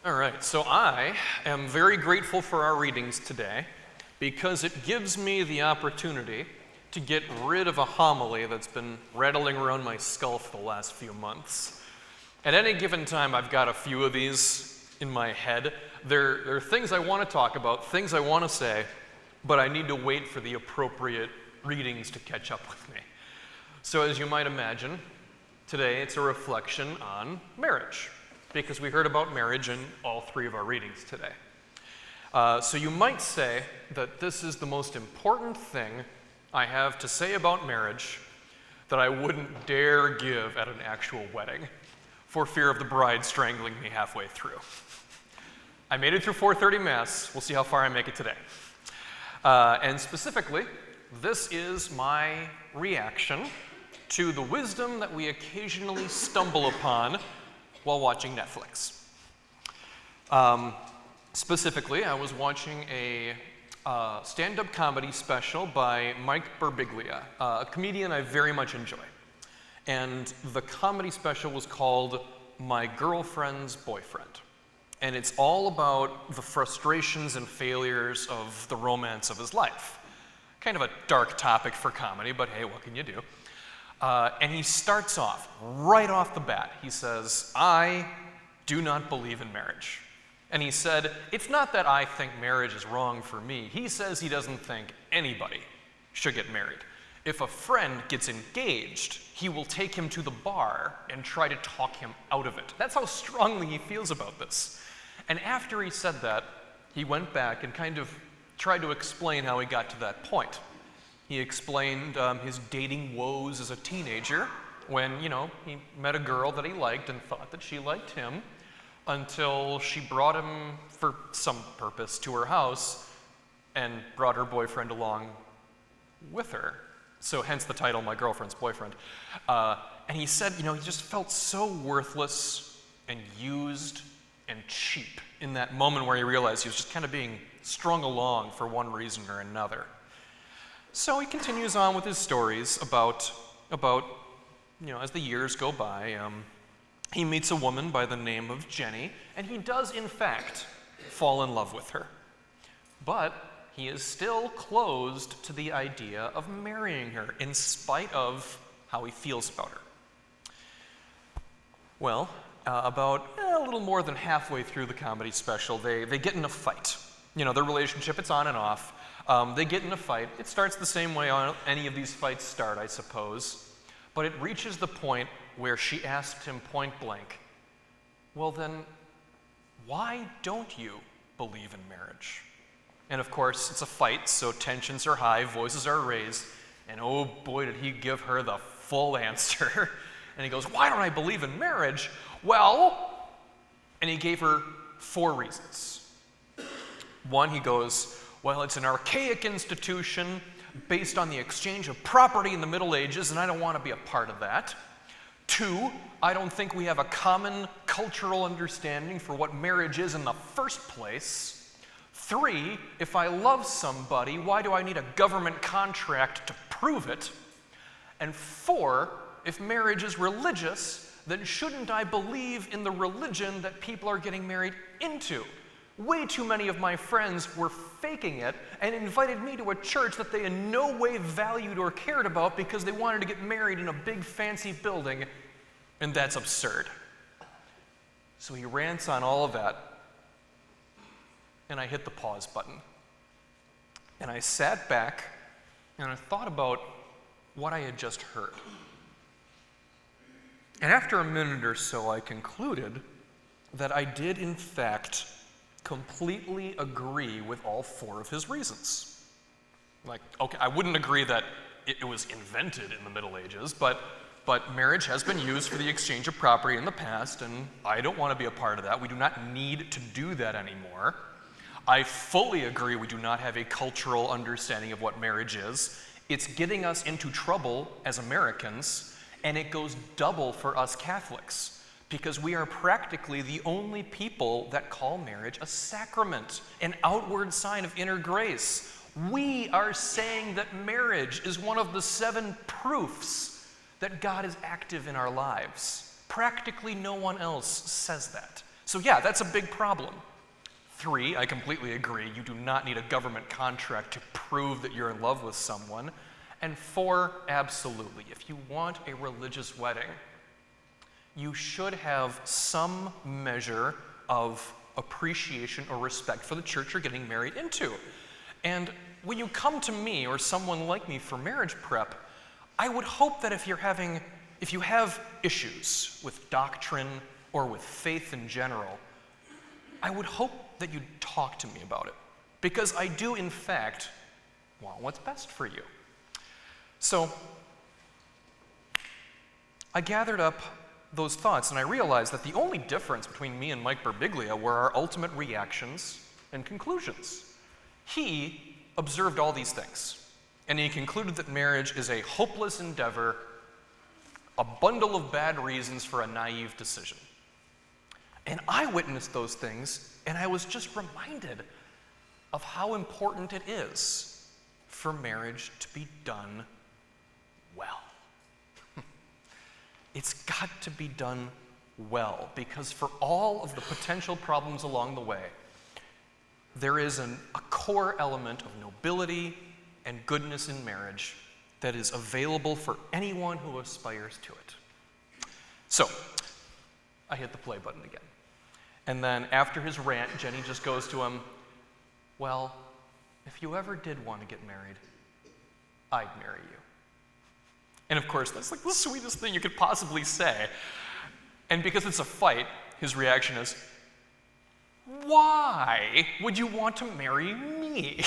All right, so I am very grateful for our readings today because it gives me the opportunity to get rid of a homily that's been rattling around my skull for the last few months. At any given time, I've got a few of these in my head. They're things I want to talk about, things I want to say, but I need to wait for the appropriate readings to catch up with me. So as you might imagine, today it's a reflection on marriage, because we heard about marriage in all three of our readings today. So you might say that this is the most important thing I have to say about marriage that I wouldn't dare give at an actual wedding for fear of the bride strangling me halfway through. I made it through 4:30 Mass. We'll see how far I make it today. And specifically, this is my reaction to the wisdom that we occasionally stumble upon while watching Netflix. Specifically, I was watching a stand-up comedy special by Mike Birbiglia, a comedian I very much enjoy. And the comedy special was called My Girlfriend's Boyfriend. And it's all about the frustrations and failures of the romance of his life. Kind of a dark topic for comedy, but hey, what can you do? And he starts off, right off the bat, he says, I do not believe in marriage. And he said, it's not that I think marriage is wrong for me. He says he doesn't think anybody should get married. If a friend gets engaged, he will take him to the bar and try to talk him out of it. That's how strongly he feels about this. And after he said that, he went back and kind of tried to explain how he got to that point. He explained his dating woes as a teenager when, he met a girl that he liked and thought that she liked him until she brought him, for some purpose, to her house and brought her boyfriend along with her. So hence the title, My Girlfriend's Boyfriend. And he said, he just felt so worthless and used and cheap in that moment where he realized he was just kind of being strung along for one reason or another. So he continues on with his stories about as the years go by, he meets a woman by the name of Jenny, and he does, in fact, fall in love with her. But he is still closed to the idea of marrying her, in spite of how he feels about her. Well, about a little more than halfway through the comedy special, they get in a fight. Their relationship, it's on and off. They get in a fight. It starts the same way any of these fights start, I suppose. But it reaches the point where she asked him point blank, well then, why don't you believe in marriage? And of course, it's a fight, so tensions are high, voices are raised, and oh boy, did he give her the full answer. And he goes, why don't I believe in marriage? Well, and he gave her 4 reasons. One, he goes, well, it's an archaic institution based on the exchange of property in the Middle Ages, and I don't want to be a part of that. 2, I don't think we have a common cultural understanding for what marriage is in the first place. 3, if I love somebody, why do I need a government contract to prove it? And 4, if marriage is religious, then shouldn't I believe in the religion that people are getting married into? Way too many of my friends were faking it and invited me to a church that they in no way valued or cared about because they wanted to get married in a big fancy building, and that's absurd. So he rants on all of that, and I hit the pause button. And I sat back and I thought about what I had just heard. And after a minute or so, I concluded that I did, in fact, completely agree with all 4 of his reasons. Okay, I wouldn't agree that it was invented in the Middle Ages, but marriage has been used for the exchange of property in the past, and I don't want to be a part of that. We do not need to do that anymore. I fully agree we do not have a cultural understanding of what marriage is. It's getting us into trouble as Americans, and it goes double for us Catholics, because we are practically the only people that call marriage a sacrament, an outward sign of inner grace. We are saying that marriage is one of the 7 proofs that God is active in our lives. Practically no one else says that. So yeah, that's a big problem. 3, I completely agree, you do not need a government contract to prove that you're in love with someone. And 4, absolutely, if you want a religious wedding, you should have some measure of appreciation or respect for the church you're getting married into. And when you come to me or someone like me for marriage prep, I would hope that if you have issues with doctrine or with faith in general, I would hope that you'd talk to me about it, because I do, in fact, want what's best for you. So I gathered up those thoughts, and I realized that the only difference between me and Mike Birbiglia were our ultimate reactions and conclusions. He observed all these things, and he concluded that marriage is a hopeless endeavor, a bundle of bad reasons for a naive decision. And I witnessed those things, and I was just reminded of how important it is for marriage to be done well. It's got to be done well, because for all of the potential problems along the way, there is a core element of nobility and goodness in marriage that is available for anyone who aspires to it. So, I hit the play button again. And then after his rant, Jenny just goes to him, well, if you ever did want to get married, I'd marry you. And of course, that's like the sweetest thing you could possibly say. And because it's a fight, his reaction is, why would you want to marry me?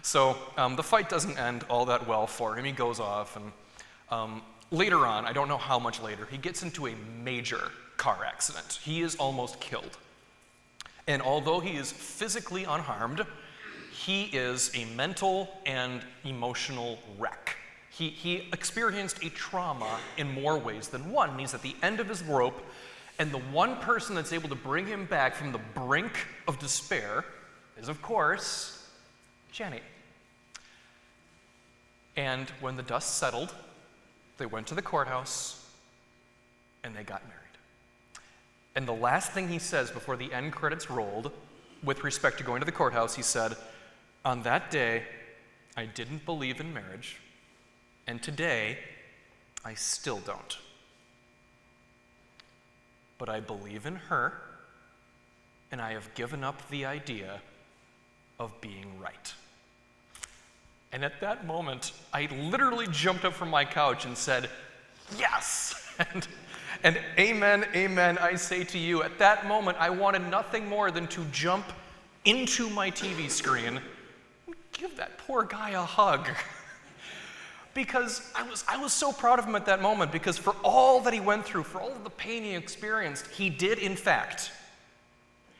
So the fight doesn't end all that well for him. He goes off, and later on, I don't know how much later, he gets into a major car accident. He is almost killed. And although he is physically unharmed, he is a mental and emotional wreck. He experienced a trauma in more ways than one. He's at the end of his rope, and the one person that's able to bring him back from the brink of despair is, of course, Jenny. And when the dust settled, they went to the courthouse, and they got married. And the last thing he says before the end credits rolled, with respect to going to the courthouse, he said, on that day, I didn't believe in marriage, and today, I still don't. But I believe in her, and I have given up the idea of being right. And at that moment, I literally jumped up from my couch and said, yes! And amen, amen, I say to you, at that moment, I wanted nothing more than to jump into my TV screen and give that poor guy a hug. Because I was so proud of him at that moment, because for all that he went through, for all of the pain he experienced, he did, in fact,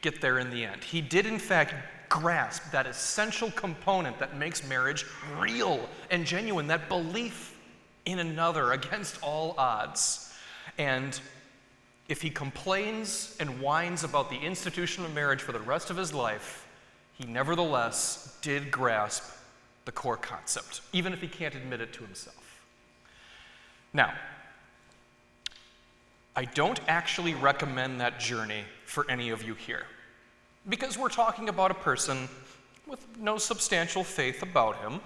get there in the end. He did, in fact, grasp that essential component that makes marriage real and genuine, that belief in another against all odds. And if he complains and whines about the institution of marriage for the rest of his life, he nevertheless did grasp the core concept, even if he can't admit it to himself. Now, I don't actually recommend that journey for any of you here, because we're talking about a person with no substantial faith about him,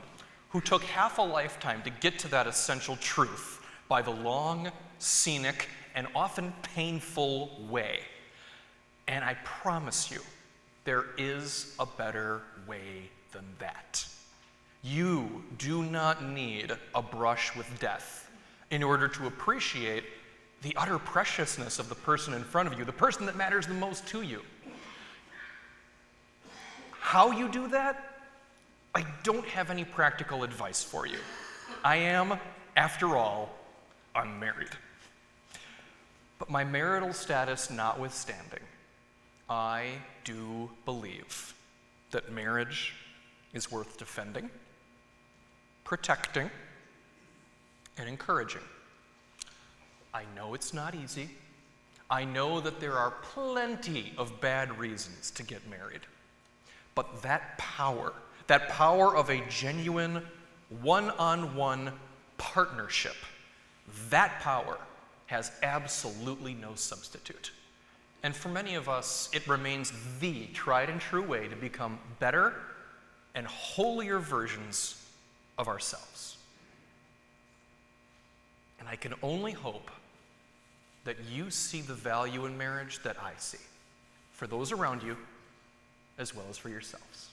who took half a lifetime to get to that essential truth by the long, scenic, and often painful way. And I promise you, there is a better way than that. You do not need a brush with death in order to appreciate the utter preciousness of the person in front of you, the person that matters the most to you. How you do that? I don't have any practical advice for you. I am, after all, unmarried. But my marital status notwithstanding, I do believe that marriage is worth defending, protecting, and encouraging. I know it's not easy. I know that there are plenty of bad reasons to get married. But that power of a genuine one-on-one partnership, that power has absolutely no substitute. And for many of us, it remains the tried and true way to become better and holier versions of ourselves. And I can only hope that you see the value in marriage that I see, for those around you, as well as for yourselves.